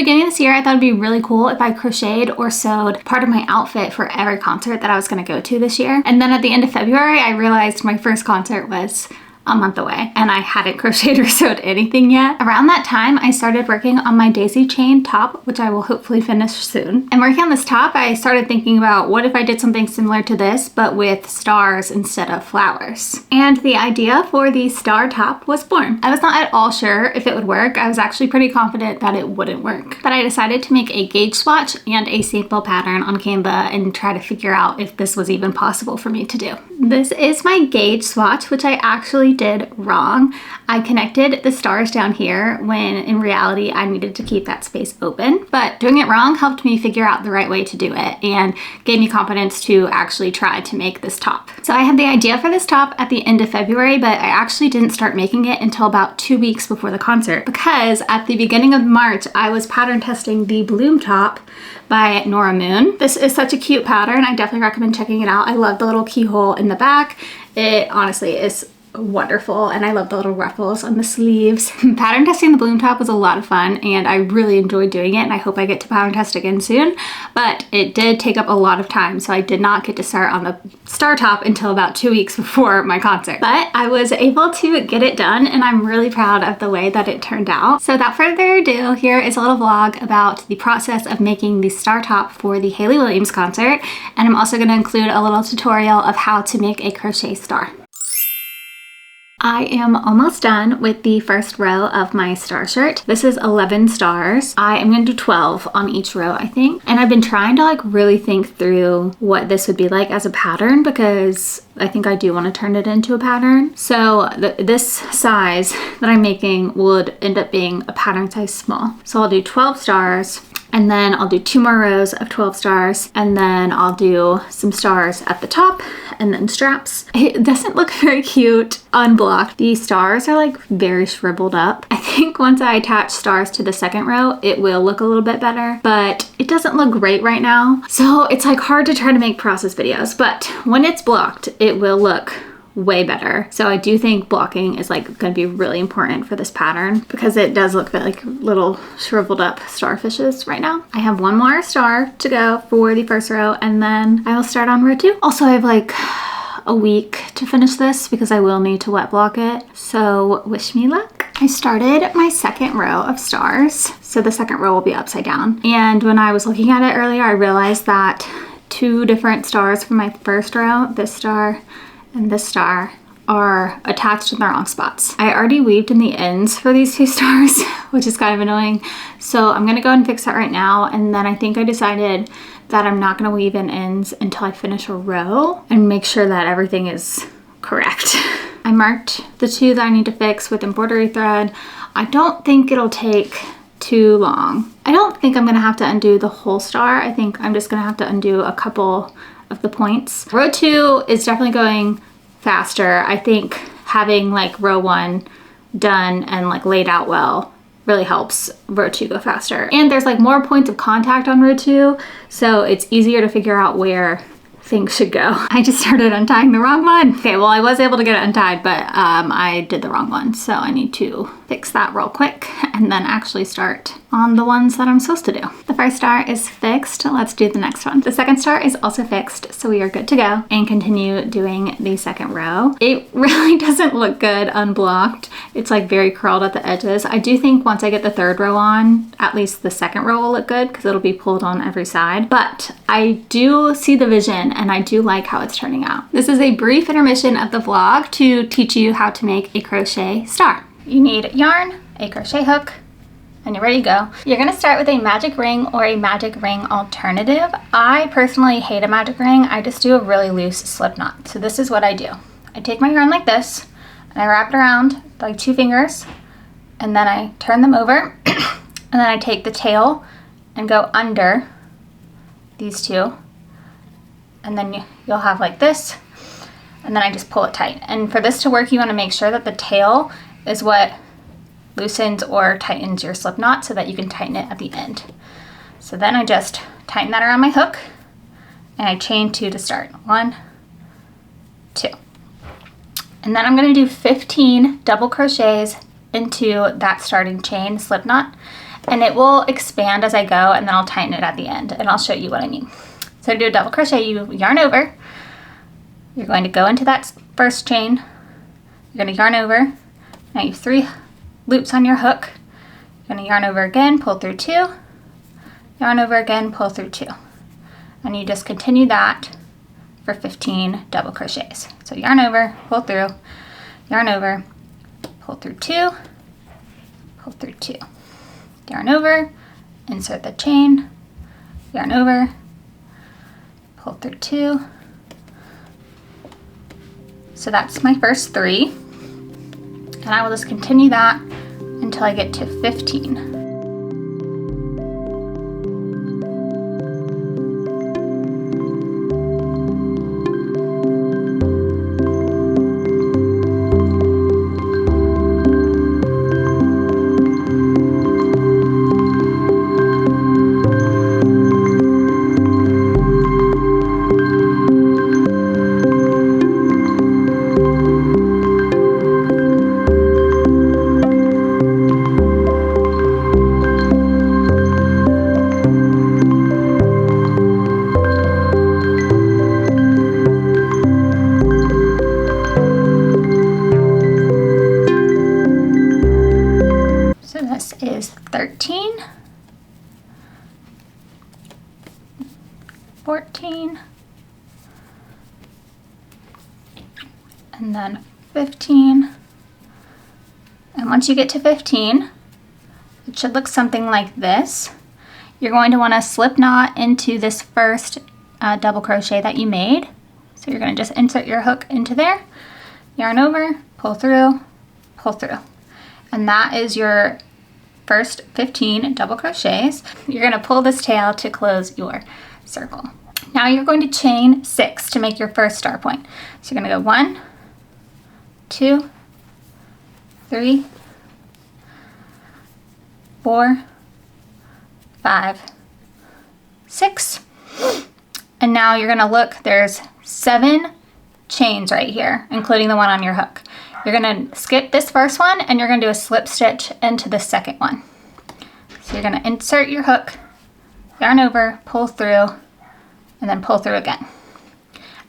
beginning of this year, I thought it'd be really cool if I crocheted or sewed part of my outfit for every concert that I was gonna go to this year. And then at the end of February, I realized my first concert was a month away and I hadn't crocheted or sewed anything yet. Around that time, I started working on my daisy chain top, which I will hopefully finish soon. And working on this top, I started thinking about what if I did something similar to this, but with stars instead of flowers. And the idea for the star top was born. I was not at all sure if it would work. I was actually pretty confident that it wouldn't work. But I decided to make a gauge swatch and a sample pattern on Canva and try to figure out if this was even possible for me to do. This is my gauge swatch, which I actually did wrong. I connected the stars down here when in reality I needed to keep that space open, but doing it wrong helped me figure out the right way to do it and gave me confidence to actually try to make this top. So I had the idea for this top at the end of February, but I actually didn't start making it until about 2 weeks before the concert because at the beginning of March I was pattern testing the Bloom top by Nora Moon. This is such a cute pattern. I definitely recommend checking it out. I love the little keyhole in the back. It honestly is wonderful, and I love the little ruffles on the sleeves. Pattern testing the Bloom top was a lot of fun and I really enjoyed doing it, and I hope I get to pattern test again soon, but it did take up a lot of time, so I did not get to start on the star top until about 2 weeks before my concert. But I was able to get it done and I'm really proud of the way that it turned out. So without further ado, here is a little vlog about the process of making the star top for the Hayley Williams concert, and I'm also going to include a little tutorial of how to make a crochet star. I am almost done with the first row of my star shirt. This is 11 stars. I am gonna do 12 on each row, I think. And I've been trying to like really think through what this would be like as a pattern because I think I do want to turn it into a pattern. So this size that I'm making would end up being a pattern size small. So I'll do 12 stars, and then I'll do 2 more rows of 12 stars, and then I'll do some stars at the top and then straps. It doesn't look very cute unblocked. These stars are like very shriveled up. I think once I attach stars to the second row, it will look a little bit better, but it doesn't look great right now. So it's like hard to try to make process videos, but when it's blocked, it will look way better. So I do think blocking is like going to be really important for this pattern because it does look like little shriveled up starfishes right now. I have 1 more star to go for the first row, and then I will start on row 2. Also, I have like a week to finish this because I will need to wet block it. So wish me luck. I started my second row of stars. So the second row will be upside down. And when I was looking at it earlier, I realized that 2 different stars from my first row, this star and this star, are attached in the wrong spots. I already weaved in the ends for these 2 stars, which is kind of annoying. So I'm gonna go and fix that right now. And then I think I decided that I'm not gonna weave in ends until I finish a row and make sure that everything is correct. I marked the 2 that I need to fix with embroidery thread. I don't think it'll take too long. I don't think I'm gonna have to undo the whole star. I think I'm just gonna have to undo a couple of the points. Row 2 is definitely going faster. I think having like row 1 done and like laid out well really helps row 2 go faster. And there's like more points of contact on row 2, so it's easier to figure out where things should go. I just started untying the wrong one. Okay, well I was able to get it untied, but I did the wrong one, so I need to fix that real quick and then actually start on the ones that I'm supposed to do. The first star is fixed. Let's do the next one. The second star is also fixed, so we are good to go and continue doing the second row. It really doesn't look good unblocked. It's like very curled at the edges. I do think once I get the third row on, at least the second row will look good because it'll be pulled on every side. But I do see the vision and I do like how it's turning out. This is a brief intermission of the vlog to teach you how to make a crochet star. You need yarn, a crochet hook, and you're ready to go. You're gonna start with a magic ring or a magic ring alternative. I personally hate a magic ring. I just do a really loose slip knot. So this is what I do. I take my yarn like this and I wrap it around like 2 fingers, and then I turn them over and then I take the tail and go under these 2, and then you'll have like this, and then I just pull it tight. And for this to work, you want to make sure that the tail is what loosens or tightens your slip knot so that you can tighten it at the end. So then I just tighten that around my hook and I chain 2 to start. 1, 2. And then I'm going to do 15 double crochets into that starting chain slip knot. and it will expand as I go, and then I'll tighten it at the end, and I'll show you what I mean. So to do a double crochet, you yarn over, you're going to go into that first chain, you're going to yarn over, now you have 3 loops on your hook, you're going to yarn over again, pull through 2, yarn over again, pull through 2, and you just continue that for 15 double crochets. So yarn over, pull through, yarn over, pull through 2, pull through 2, yarn over, insert the chain, yarn over, pull through 2. So that's my first 3, and I will just continue that until I get to 15. Is 13, 14, and then 15. And once you get to 15, it should look something like this. You're going to want to slip knot into this first double crochet that you made. So you're going to just insert your hook into there, yarn over, pull through, and that is your first 15 double crochets. You're going to pull this tail to close your circle. Now you're going to chain 6 to make your first star point. So you're going to go 1, 2, 3, 4, 5, 6. And now you're going to look, there's 7 chains right here, including the one on your hook. You're going to skip this first one, and you're going to do a slip stitch into the second one. So you're going to insert your hook, yarn over, pull through, and then pull through again.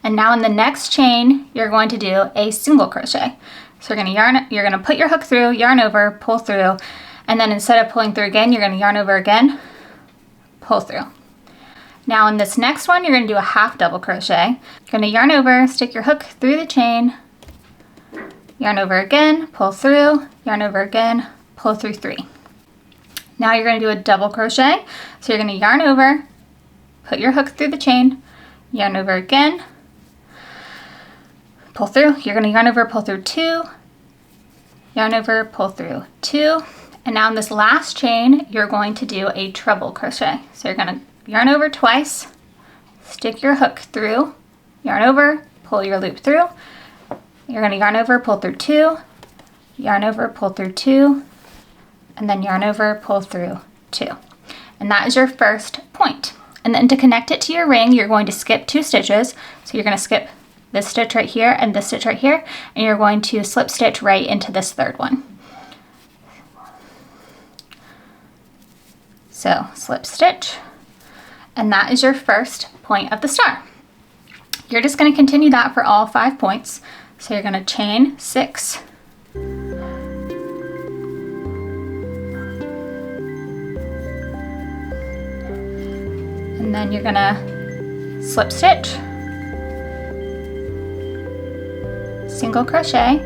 And now in the next chain, you're going to do a single crochet. So you're going to put your hook through, yarn over, pull through, and then instead of pulling through again, you're going to yarn over again, pull through. Now in this next one, you're going to do a half double crochet. You're going to yarn over, stick your hook through the chain, yarn over again, pull through, yarn over again, pull through 3. Now you're going to do a double crochet. So you're going to yarn over, put your hook through the chain, yarn over again, pull through. You're going to yarn over, pull through 2, yarn over, pull through 2. And now in this last chain, you're going to do a treble crochet. So you're going to yarn over twice, stick your hook through, yarn over, pull your loop through. You're going to yarn over, pull through 2, yarn over, pull through 2, and then yarn over, pull through 2. And that is your first point. And then to connect it to your ring, you're going to skip 2 stitches. So you're going to skip this stitch right here and this stitch right here, and you're going to slip stitch right into this third one. So slip stitch, and that is your first point of the star. You're just going to continue that for all 5 points. So you're going to chain 6, and then you're going to slip stitch, single crochet,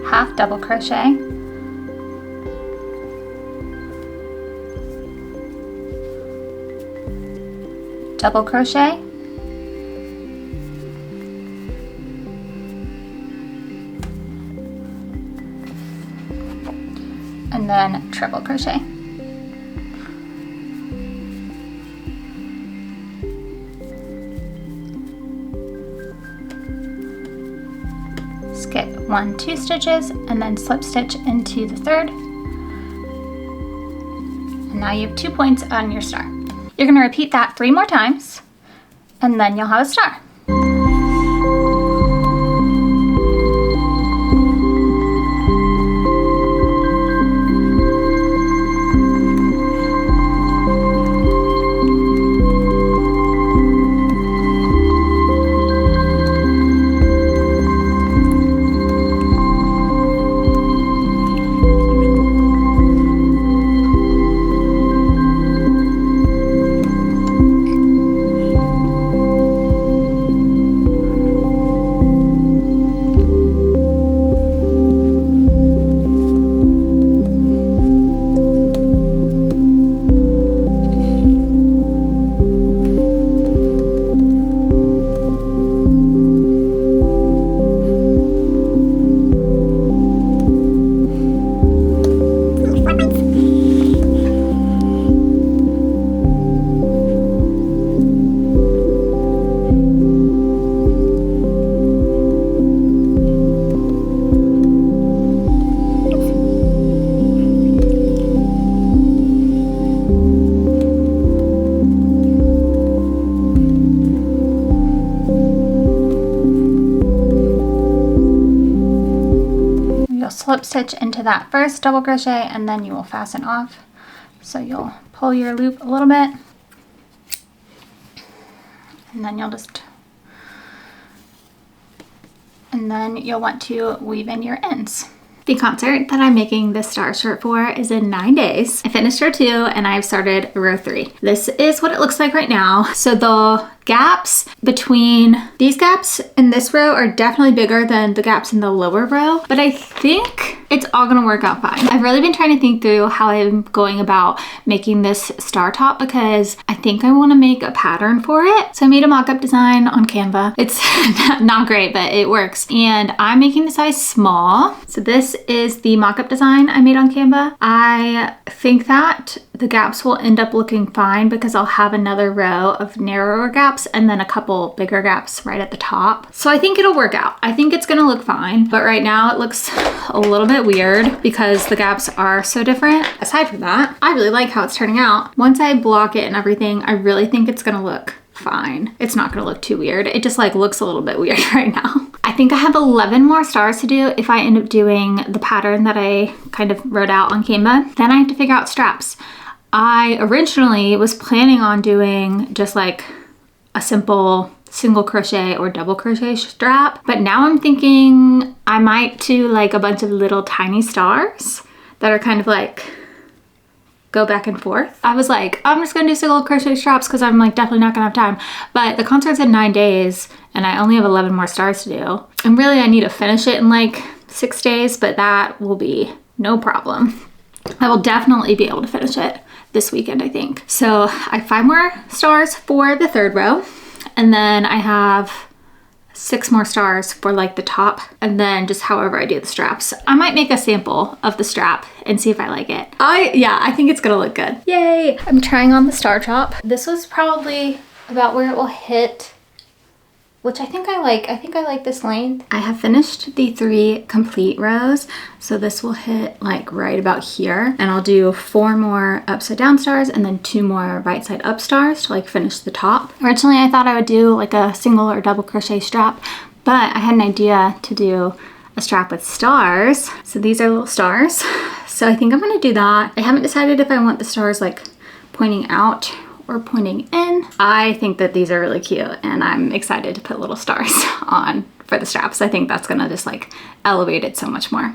half double crochet, double crochet, and then triple crochet. Skip 1, 2 stitches, and then slip stitch into the third. And now you have 2 points on your star. You're going to repeat that 3 more times, and then you'll have a star. slip stitch into that first double crochet, and then you will fasten off. So you'll pull your loop a little bit, and then you'll want to weave in your ends. The concert that I'm making this star shirt for is in 9 days. I finished row 2 and I've started row 3. This is what it looks like right now. So the gaps between these gaps in this row are definitely bigger than the gaps in the lower row, but I think it's all gonna work out fine. I've really been trying to think through how I'm going about making this star top because I think I wanna make a pattern for it. So I made a mock-up design on Canva. It's not great, but it works. And I'm making the size small. So this is the mock-up design I made on Canva. I think that the gaps will end up looking fine because I'll have another row of narrower gaps and then a couple bigger gaps right at the top. So I think it'll work out. I think it's gonna look fine, but right now it looks a little bit weird because the gaps are so different. Aside from that, I really like how it's turning out. Once I block it and everything, I really think it's gonna look fine. It's not gonna look too weird. It just like looks a little bit weird right now. I think I have 11 more stars to do if I end up doing the pattern that I kind of wrote out on Canva. Then I have to figure out straps. I originally was planning on doing just like a simple single crochet or double crochet strap, but now I'm thinking I might do like a bunch of little tiny stars that are kind of like go back and forth. I was like, I'm just gonna do single crochet straps because I'm like definitely not gonna have time. But the concert's in 9 days and I only have 11 more stars to do. And really I need to finish it in like 6 days, but that will be no problem. I will definitely be able to finish it this weekend, I think. So I have 5 more stars for the 3rd row. And then I have 6 more stars for like the top, and then just however I do the straps. I might make a sample of the strap and see if I like it. I think it's gonna look good. Yay! I'm trying on the star top. This was probably about where it will hit, which I think I like. I think I like this length. I have finished the 3 complete rows, so this will hit like right about here, and I'll do 4 more upside down stars and then 2 more right side up stars to like finish the top. Originally I thought I would do like a single or double crochet strap, but I had an idea to do a strap with stars. So these are little stars. So I think I'm gonna do that. I haven't decided if I want the stars like pointing out or pointing in. I think that these are really cute and I'm excited to put little stars on for the straps. I think that's gonna just like elevate it so much more.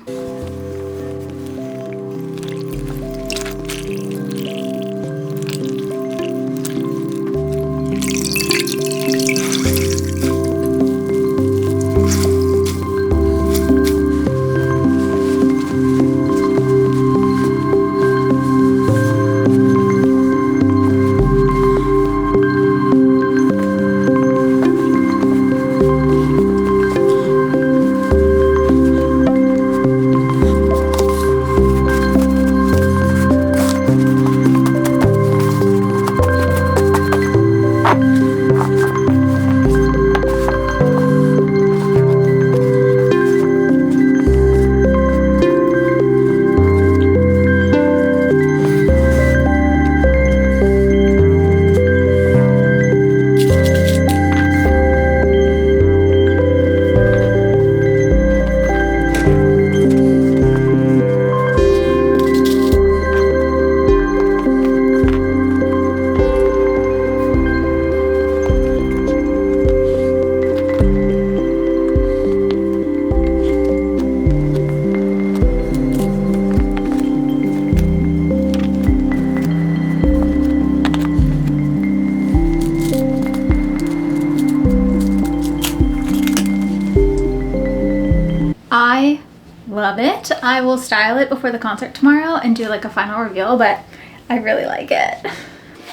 I love it. I will style it before the concert tomorrow and do like a final reveal, but I really like it.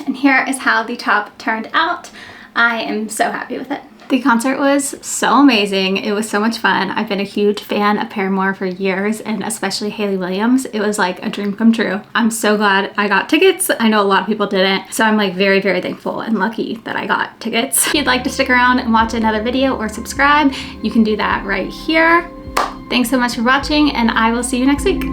And here is how the top turned out. I am so happy with it. The concert was so amazing. It was so much fun. I've been a huge fan of Paramore for years, and especially Hayley Williams. It was like a dream come true. I'm so glad I got tickets. I know a lot of people didn't, so I'm like very, very thankful and lucky that I got tickets. If you'd like to stick around and watch another video or subscribe, you can do that right here. Thanks so much for watching, and I will see you next week.